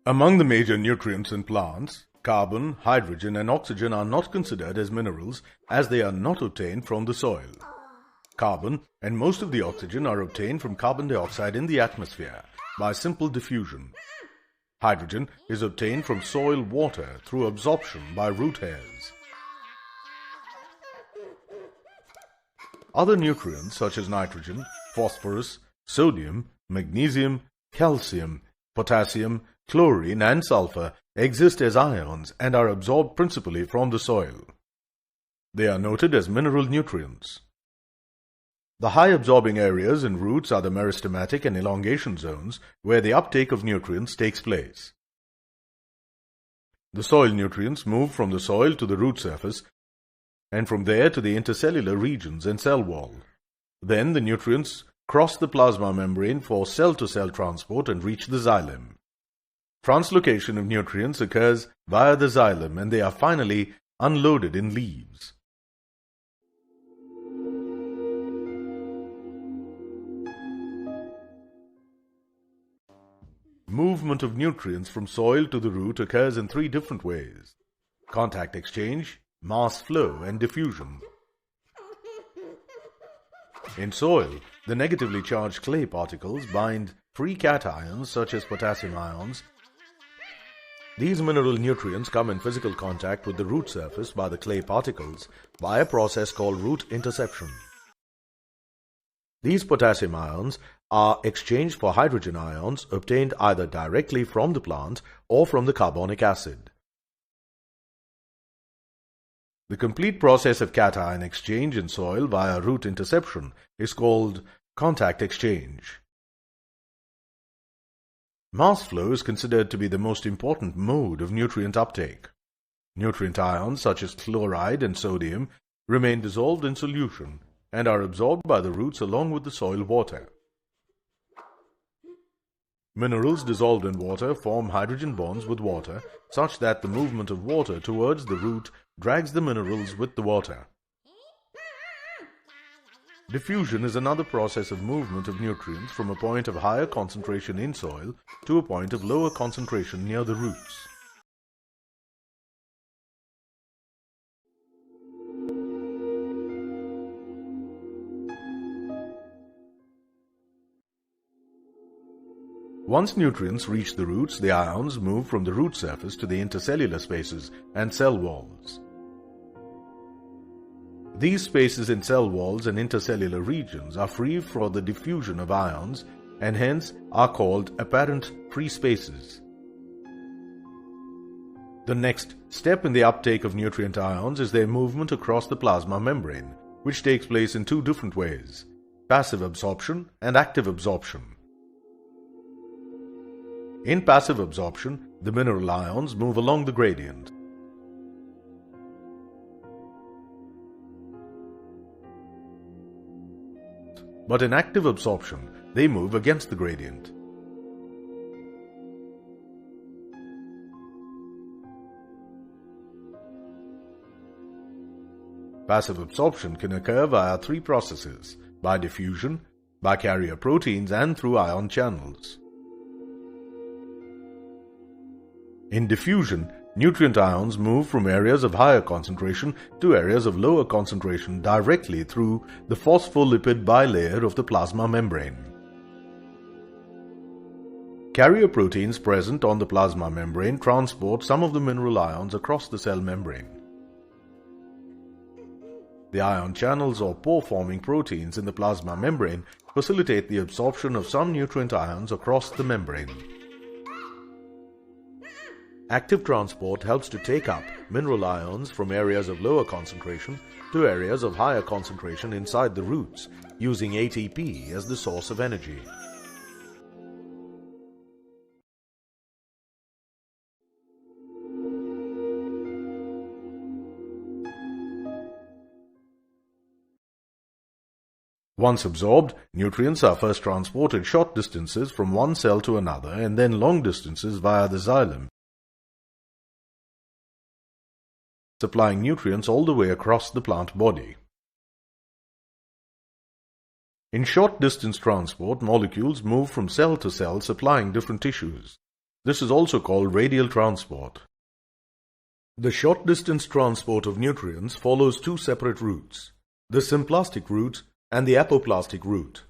Among the major nutrients in plants, carbon, hydrogen, and oxygen are not considered as minerals as they are not obtained from the soil. Carbon and most of the oxygen are obtained from carbon dioxide in the atmosphere by simple diffusion. Hydrogen is obtained from soil water through absorption by root hairs. Other nutrients such as nitrogen, phosphorus, sodium, magnesium, calcium, potassium, chlorine, and sulfur exist as ions and are absorbed principally from the soil. They are noted as mineral nutrients. The high absorbing areas in roots are the meristematic and elongation zones where the uptake of nutrients takes place. The soil nutrients move from the soil to the root surface and from there to the intercellular regions and cell wall. Then the nutrients cross the plasma membrane for cell-to-cell transport and reach the xylem. Translocation of nutrients occurs via the xylem and they are finally unloaded in leaves. Movement of nutrients from soil to the root occurs in three different ways: contact exchange, mass flow, and diffusion. In soil, the negatively charged clay particles bind free cations such as potassium ions. These mineral nutrients come in physical contact with the root surface by the clay particles by a process called root interception. These potassium ions are exchanged for hydrogen ions obtained either directly from the plant or from the carbonic acid. The complete process of cation exchange in soil via root interception is called contact exchange. Mass flow is considered to be the most important mode of nutrient uptake. Nutrient ions such as chloride and sodium remain dissolved in solution and are absorbed by the roots along with the soil water. Minerals dissolved in water form hydrogen bonds with water such that the movement of water towards the root drags the minerals with the water. Diffusion is another process of movement of nutrients from a point of higher concentration in soil to a point of lower concentration near the roots. Once nutrients reach the roots, the ions move from the root surface to the intercellular spaces and cell walls. These spaces in cell walls and intercellular regions are free for the diffusion of ions and hence are called apparent free spaces. The next step in the uptake of nutrient ions is their movement across the plasma membrane, which takes place in two different ways: passive absorption and active absorption. In passive absorption, the mineral ions move along the gradient. But in active absorption, they move against the gradient. Passive absorption can occur via three processes: by diffusion, by carrier proteins, and through ion channels. In diffusion, nutrient ions move from areas of higher concentration to areas of lower concentration directly through the phospholipid bilayer of the plasma membrane. Carrier proteins present on the plasma membrane transport some of the mineral ions across the cell membrane. The ion channels or pore-forming proteins in the plasma membrane facilitate the absorption of some nutrient ions across the membrane. Active transport helps to take up mineral ions from areas of lower concentration to areas of higher concentration inside the roots, using ATP as the source of energy. Once absorbed, nutrients are first transported short distances from one cell to another and then long distances via the xylem, supplying nutrients all the way across the plant body. In short-distance transport, molecules move from cell to cell, supplying different tissues. This is also called radial transport. The short-distance transport of nutrients follows two separate routes, the symplastic route and the apoplastic route.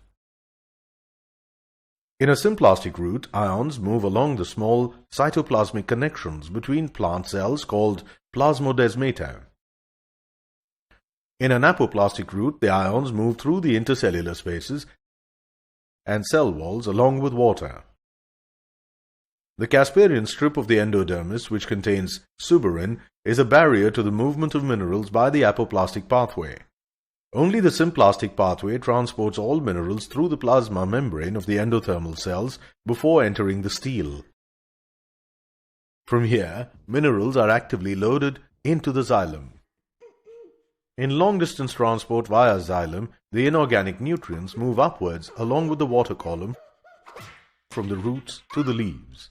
In a symplastic route, ions move along the small cytoplasmic connections between plant cells called plasmodesmata. In an apoplastic route, the ions move through the intercellular spaces and cell walls along with water. The Casparian strip of the endodermis, which contains suberin, is a barrier to the movement of minerals by the apoplastic pathway. Only the symplastic pathway transports all minerals through the plasma membrane of the endothermal cells before entering the stele. From here, minerals are actively loaded into the xylem. In long-distance transport via xylem, the inorganic nutrients move upwards along with the water column from the roots to the leaves.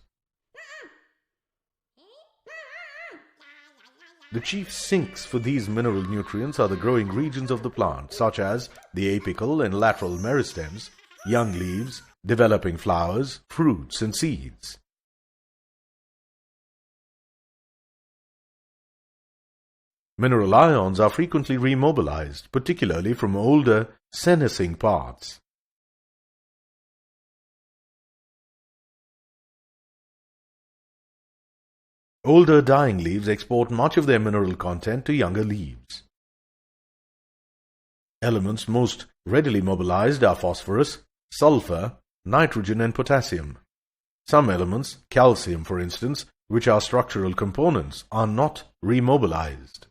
The chief sinks for these mineral nutrients are the growing regions of the plant, such as the apical and lateral meristems, young leaves, developing flowers, fruits, and seeds. Mineral ions are frequently remobilized, particularly from older senescing parts. Older dying leaves export much of their mineral content to younger leaves. Elements most readily mobilized are phosphorus, sulfur, nitrogen, and potassium. Some elements, calcium for instance, which are structural components, are not remobilized.